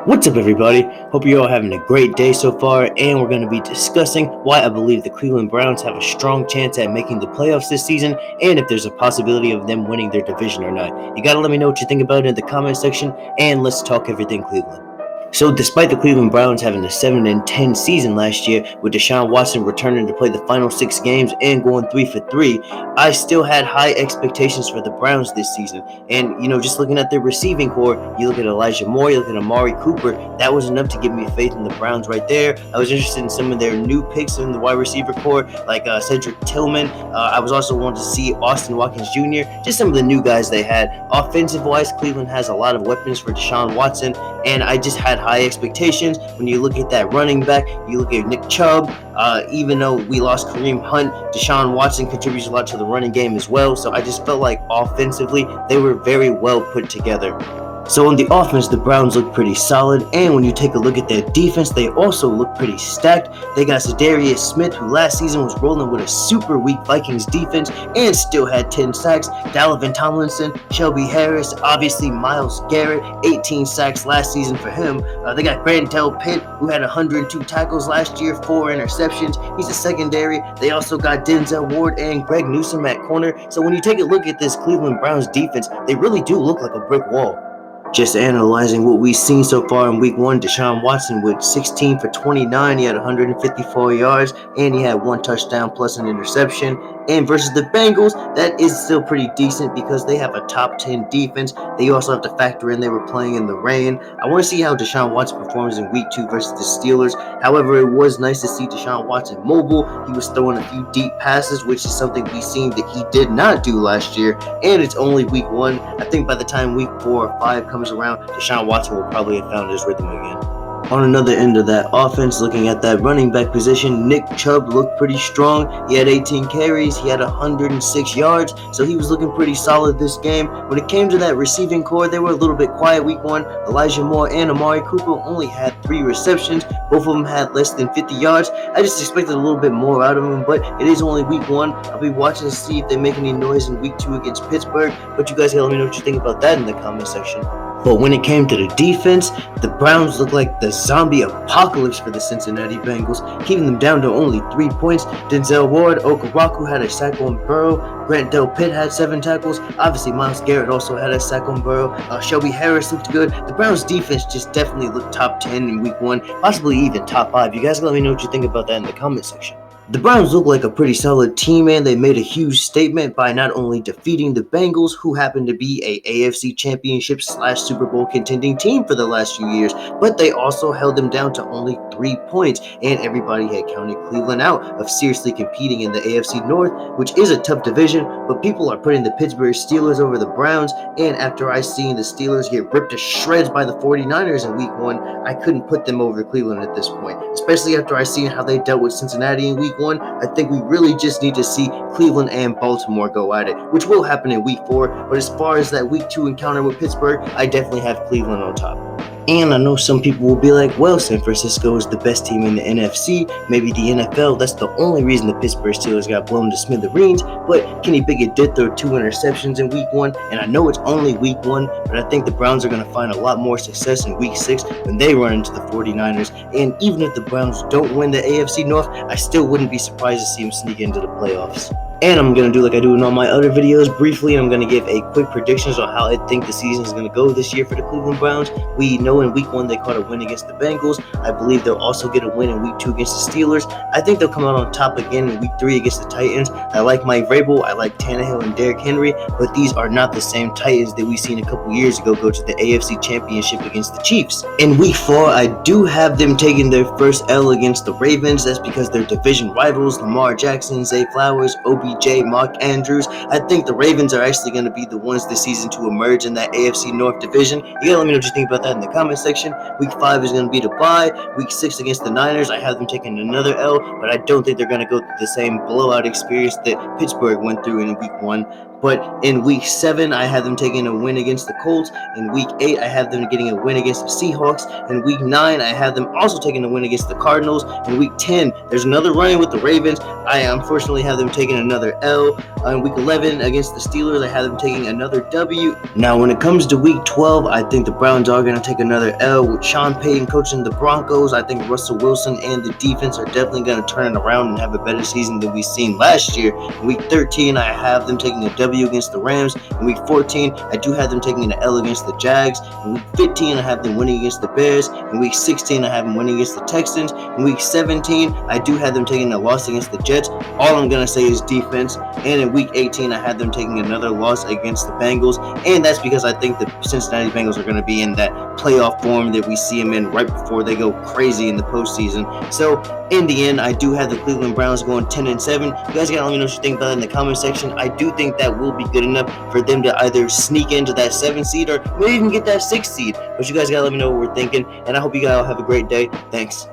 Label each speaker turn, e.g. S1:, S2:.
S1: What's up, everybody? Hope you're all having a great day so far, and we're going to be discussing why I believe the Cleveland Browns have a strong chance at making the playoffs this season, and if there's a possibility of them winning their division or not. You got to let me know what you think about it in the comment section, and let's talk everything Cleveland. So, despite the Cleveland Browns having a 7-10 season last year, with Deshaun Watson returning to play the final 6 games and going 3 for 3, I still had high expectations for the Browns this season. And, just looking at their receiving core, you look at Elijah Moore, you look at Amari Cooper, that was enough to give me faith in the Browns right there. I was interested in some of their new picks in the wide receiver core, like Cedric Tillman. I was also wanting to see Austin Watkins Jr., just some of the new guys they had. Offensive-wise, Cleveland has a lot of weapons for Deshaun Watson, and I just had high expectations. When you look at that running back, you look at Nick Chubb. Even though we lost Kareem Hunt, Deshaun Watson contributes a lot to the running game as well. So I just felt like offensively, they were very well put together. So on the offense, the Browns look pretty solid, and when you take a look at their defense, they also look pretty stacked. They got Zadarius Smith, who last season was rolling with a super weak Vikings defense and still had 10 sacks. Dalvin Tomlinson, Shelby Harris, obviously Myles Garrett, 18 sacks last season for him. They got Grandel Pitt, who had 102 tackles last year, 4 interceptions. He's a secondary. They also got Denzel Ward and Greg Newsome at corner. So when you take a look at this Cleveland Browns defense, they really do look like a brick wall. Just analyzing what we've seen so far in week 1, Deshaun Watson with 16 for 29. He had 154 yards, and he had 1 touchdown plus an interception. And versus the Bengals, that is still pretty decent because they have a top 10 defense. They also have to factor in they were playing in the rain. I want to see how Deshaun Watson performs in week 2 versus the Steelers. However, it was nice to see Deshaun Watson mobile. He was throwing a few deep passes, which is something we seen that he did not do last year. And it's only week 1. I think by the time week 4 or 5 comes around, Deshaun Watson will probably have found his rhythm again. On another end of that offense, looking at that running back position, Nick Chubb looked pretty strong. He had 18 carries, he had 106 yards, so he was looking pretty solid this game. When it came to that receiving core, they were a little bit quiet week 1. Elijah Moore and Amari Cooper only had 3 receptions. Both of them had less than 50 yards. I just expected a little bit more out of them, but it is only week 1. I'll be watching to see if they make any noise in week 2 against Pittsburgh, but you guys gotta let me know what you think about that in the comment section. But when it came to the defense, the Browns looked like the zombie apocalypse for the Cincinnati Bengals, keeping them down to only 3 points. Denzel Ward, Okoronkwo had a sack on Burrow. Grandel Pitt had 7 tackles. Obviously, Myles Garrett also had a sack on Burrow. Shelby Harris looked good. The Browns defense just definitely looked top 10 in week 1, possibly even top 5. You guys let me know what you think about that in the comment section. The Browns look like a pretty solid team, and they made a huge statement by not only defeating the Bengals, who happened to be a AFC Championship / Super Bowl contending team for the last few years, but they also held them down to only 3 points, and everybody had counted Cleveland out of seriously competing in the AFC North, which is a tough division, but people are putting the Pittsburgh Steelers over the Browns, and after I seen the Steelers get ripped to shreds by the 49ers in week 1, I couldn't put them over Cleveland at this point, especially after I seen how they dealt with Cincinnati in week 1. I think we really just need to see Cleveland and Baltimore go at it, which will happen in week 4. But as far as that week 2 encounter with Pittsburgh, I definitely have Cleveland on top. And I know some people will be like, well, San Francisco is the best team in the NFC, maybe the NFL. That's the only reason the Pittsburgh Steelers got blown to smithereens. But Kenny Pickett did throw 2 interceptions in week 1, and I know it's only week 1, but I think the Browns are going to find a lot more success in week 6 when they run into the 49ers. And even if the Browns don't win the AFC North, I still wouldn't be surprised to see them sneak into the playoffs. And I'm going to do like I do in all my other videos briefly, and I'm going to give a quick predictions on how I think the season is going to go this year for the Cleveland Browns. We know in week 1 they caught a win against the Bengals. I believe they'll also get a win in week 2 against the Steelers. I think they'll come out on top again in week 3 against the Titans. I like Mike Vrabel, I like Tannehill and Derrick Henry, but these are not the same Titans that we seen a couple years ago go to the AFC Championship against the Chiefs. In week 4, I do have them taking their first L against the Ravens. That's because they're division rivals. Lamar Jackson, Zay Flowers, OBJ, Mark Andrews. I think the Ravens are actually going to be the ones this season to emerge in that AFC North division. You gotta let me know what you think about that in the comment section. Week 5 is going to be the bye. Week 6 against the Niners, I have them taking another L, but I don't think they're going to go through the same blowout experience that Pittsburgh went through in week 1. But in week 7, I have them taking a win against the Colts. In week 8, I have them getting a win against the Seahawks. In week 9, I have them also taking a win against the Cardinals. In week 10, there's another run with the Ravens. I unfortunately have them taking another L. In week 11 against the Steelers, I have them taking another W. Now, when it comes to week 12, I think the Browns are going to take another L. With Sean Payton coaching the Broncos, I think Russell Wilson and the defense are definitely going to turn it around and have a better season than we've seen last year. In week 13, I have them taking a W against the Rams. In week 14, I do have them taking an L against the Jags. In week 15, I have them winning against the Bears. In week 16, I have them winning against the Texans. In week 17, I do have them taking a loss against the Jets. All I'm going to say is defense. And in week 18, I had them taking another loss against the Bengals. And that's because I think the Cincinnati Bengals are going to be in that playoff form that we see them in right before they go crazy in the postseason. So in the end, I do have the Cleveland Browns going 10-7. You guys gotta let me know what you think about that in the comment section. I do think that will be good enough for them to either sneak into that 7th seed or maybe even get that 6th seed. But you guys gotta let me know what we're thinking. And I hope you guys all have a great day. Thanks.